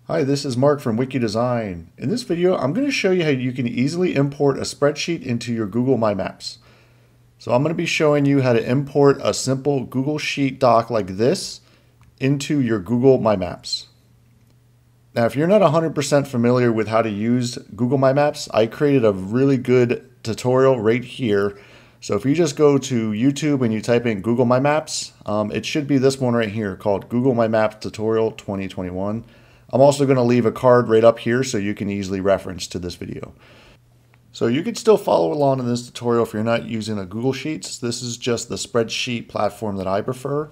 Hi, this is Mark from Wiki Design. In this video, I'm going to show you how you can easily import a spreadsheet into your Google My Maps. So I'm going to be showing you how to import a simple Google Sheet doc like this into your Google My Maps. Now, if you're not 100% familiar with how to use Google My Maps, I created a really good tutorial right here. So if you just go to YouTube and you type in Google My Maps, it should be this one right here called Google My Maps Tutorial 2021. I'm also going to leave a card right up here so you can easily reference to this video. So you can still follow along in this tutorial if you're not using a Google Sheets. This is just the spreadsheet platform that I prefer.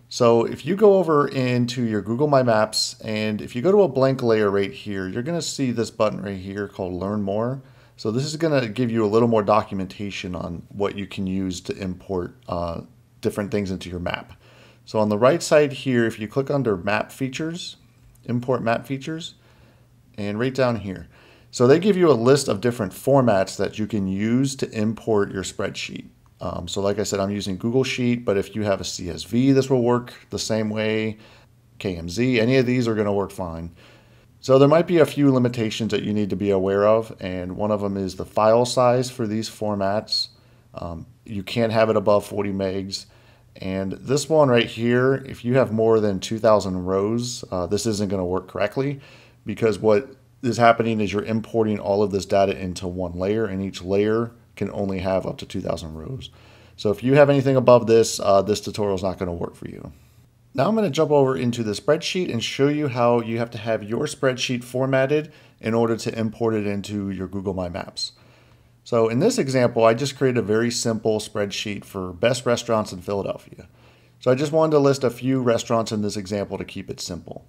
So if you go over into your Google My Maps and if you go to a blank layer right here, you're going to see this button right here called Learn More. So this is going to give you a little more documentation on what you can use to import different things into your map. So on the right side here, if you click under Map Features, Import Map Features, and right down here. So they give you a list of different formats that you can use to import your spreadsheet. So like I said, I'm using Google Sheet, but if you have a CSV, this will work the same way. KMZ, any of these are going to work fine. So there might be a few limitations that you need to be aware of, and one of them is the file size for these formats. You can't have it above 40 megs. And this one right here, if you have more than 2,000 rows, this isn't going to work correctly, because what is happening is you're importing all of this data into one layer, and each layer can only have up to 2,000 rows. So if you have anything above this, this tutorial is not going to work for you. Now I'm going to jump over into the spreadsheet and show you how you have to have your spreadsheet formatted in order to import it into your Google My Maps. So in this example, I just created a very simple spreadsheet for best restaurants in Philadelphia. So I just wanted to list a few restaurants in this example to keep it simple.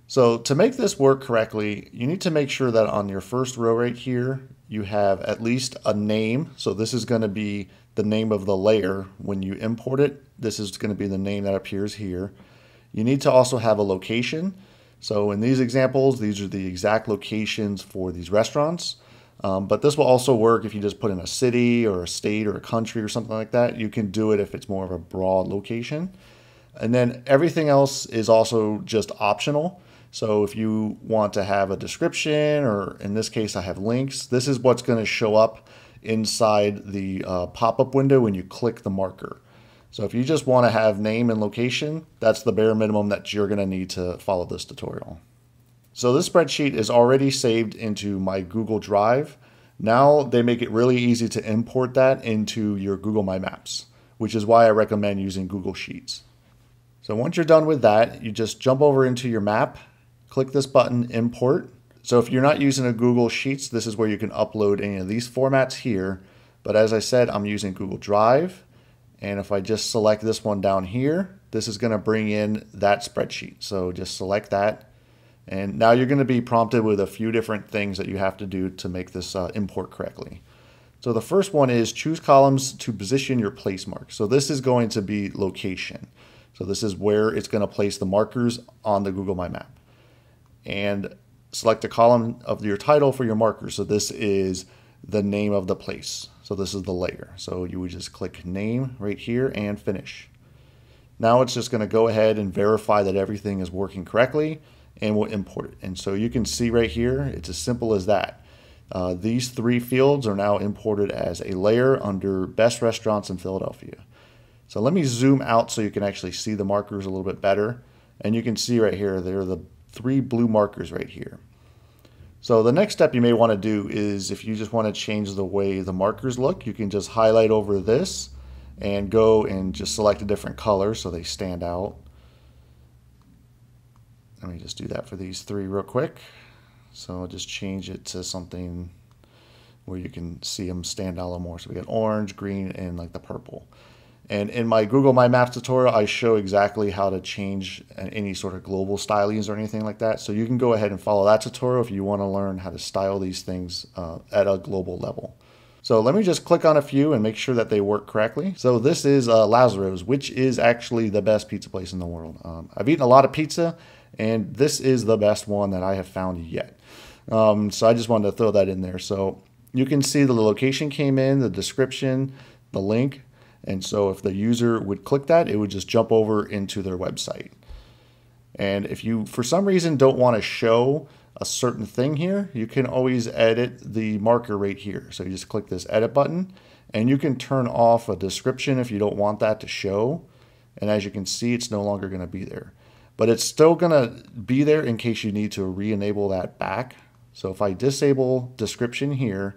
So to make this work correctly, you need to make sure that on your first row right here, you have at least a name. So this is going to be the name of the layer. When you import it, this is going to be the name that appears here. You need to also have a location. So in these examples, these are the exact locations for these restaurants. But this will also work if you just put in a city or a state or a country or something like that. You can do it if it's more of a broad location. And then everything else is also just optional. So if you want to have a description, or in this case, I have links, this is what's going to show up inside the pop-up window when you click the marker. So if you just want to have name and location, that's the bare minimum that you're going to need to follow this tutorial. So this spreadsheet is already saved into my Google Drive. Now they make it really easy to import that into your Google My Maps, which is why I recommend using Google Sheets. So once you're done with that, you just jump over into your map, click this button, Import. So if you're not using a Google Sheets, this is where you can upload any of these formats here. But as I said, I'm using Google Drive. And if I just select this one down here, this is going to bring in that spreadsheet. So just select that. And now you're going to be prompted with a few different things that you have to do to make this import correctly. So the first one is choose columns to position your place mark. So this is going to be location. So this is where it's going to place the markers on the Google My Map. And select a column of your title for your markers. So this is the name of the place. So this is the layer. So you would just click name right here and finish. Now it's just going to go ahead and verify that everything is working correctly, and we'll import it. And so you can see right here, it's as simple as that. These three fields are now imported as a layer under best restaurants in Philadelphia. So let me zoom out so you can actually see the markers a little bit better. And you can see right here, they're the three blue markers right here. So the next step you may want to do is, if you just want to change the way the markers look, you can just highlight over this and go and just select a different color so they stand out. Let me just do that for these three real quick. So I'll just change it to something where you can see them stand out a little more. So we got orange, green, and like the purple. And in my Google My Maps tutorial, I show exactly how to change any sort of global stylings or anything like that. So you can go ahead and follow that tutorial if you want to learn how to style these things at a global level. So let me just click on a few and make sure that they work correctly. So this is Lazzaro's, which is actually the best pizza place in the world. I've eaten a lot of pizza, and this is the best one that I have found yet. So I just wanted to throw that in there. So you can see the location came in, the description, the link. And so if the user would click that, it would just jump over into their website. And if you, for some reason, don't want to show a certain thing here, you can always edit the marker right here. So you just click this edit button, and you can turn off a description if you don't want that to show. And as you can see, it's no longer going to be there. But it's still going to be there in case you need to re-enable that back. So if I disable description here,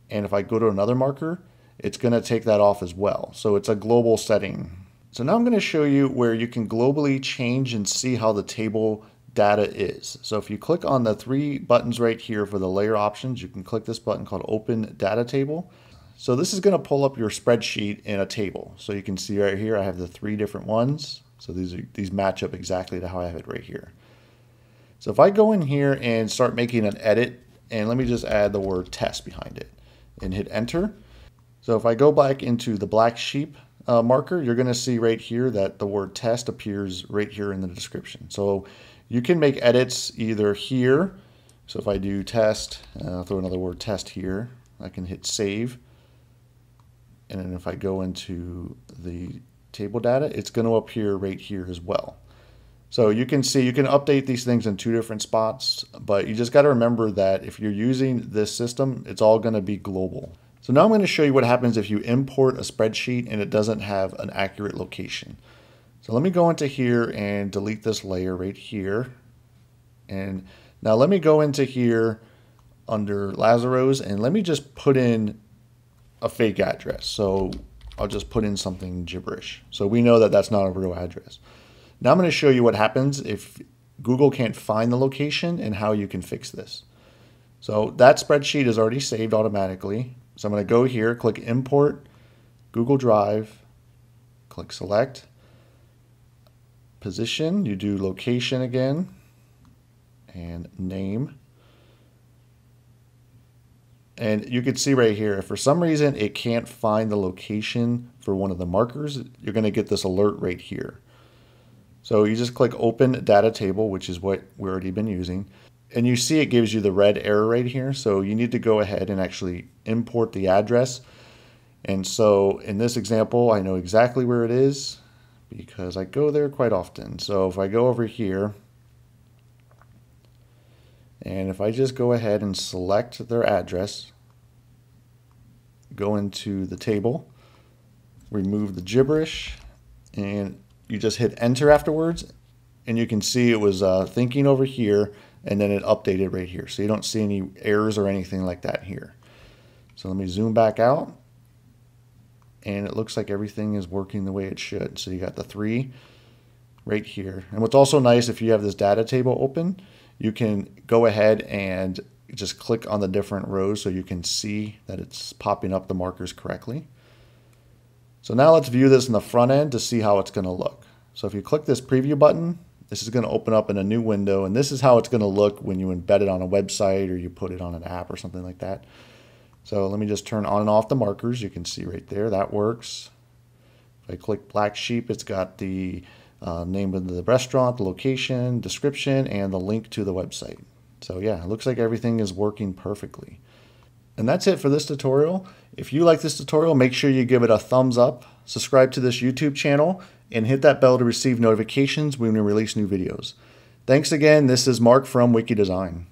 and if I go to another marker, it's going to take that off as well. So it's a global setting. So now I'm going to show you where you can globally change and see how the table data is. So if you click on the three buttons right here for the layer options, you can click this button called Open Data Table. So this is going to pull up your spreadsheet in a table. So you can see right here I have the three different ones. So these match up exactly to how I have it right here. So if I go in here and start making an edit, and let me just add the word test behind it and hit enter. So if I go back into the black sheep marker, you're going to see right here that the word test appears right here in the description. So you can make edits either here. So if I do test, I'll throw another word test here, I can hit save. And then if I go into the table data, it's going to appear right here as well. So you can see you can update these things in two different spots, but you just got to remember that if you're using this system, it's all going to be global. So now I'm going to show you what happens if you import a spreadsheet and it doesn't have an accurate location. So let me go into here and delete this layer right here. And now let me go into here under Lazaro's and let me just put in a fake address. So I'll just put in something gibberish. So we know that that's not a real address. Now I'm going to show you what happens if Google can't find the location and how you can fix this. So that spreadsheet is already saved automatically. So I'm going to go here, click Import, Google Drive, click Select, Position, you do Location again, and Name. And you can see right here, if for some reason it can't find the location for one of the markers, you're going to get this alert right here. So you just click Open Data Table, which is what we've already been using. And you see it gives you the red error right here. So you need to go ahead and actually import the address. And so in this example, I know exactly where it is because I go there quite often. So if I go over here, and if I just go ahead and select their address, go into the table, remove the gibberish, and you just hit enter afterwards, and you can see it was thinking over here, and then it updated right here. So you don't see any errors or anything like that here. So let me zoom back out, and it looks like everything is working the way it should. So you got the three right here. And what's also nice, if you have this data table open, you can go ahead and just click on the different rows so you can see that it's popping up the markers correctly. So now let's view this in the front end to see how it's going to look. So if you click this preview button, this is going to open up in a new window, and this is how it's going to look when you embed it on a website or you put it on an app or something like that. So let me just turn on and off the markers. You can see right there, that works. If I click Black Sheep, it's got the name of the restaurant, the location, description, and the link to the website. So yeah, it looks like everything is working perfectly. And that's it for this tutorial. If you like this tutorial, make sure you give it a thumbs up, subscribe to this YouTube channel, and hit that bell to receive notifications when we release new videos. Thanks again. This is Mark from Wiki Design.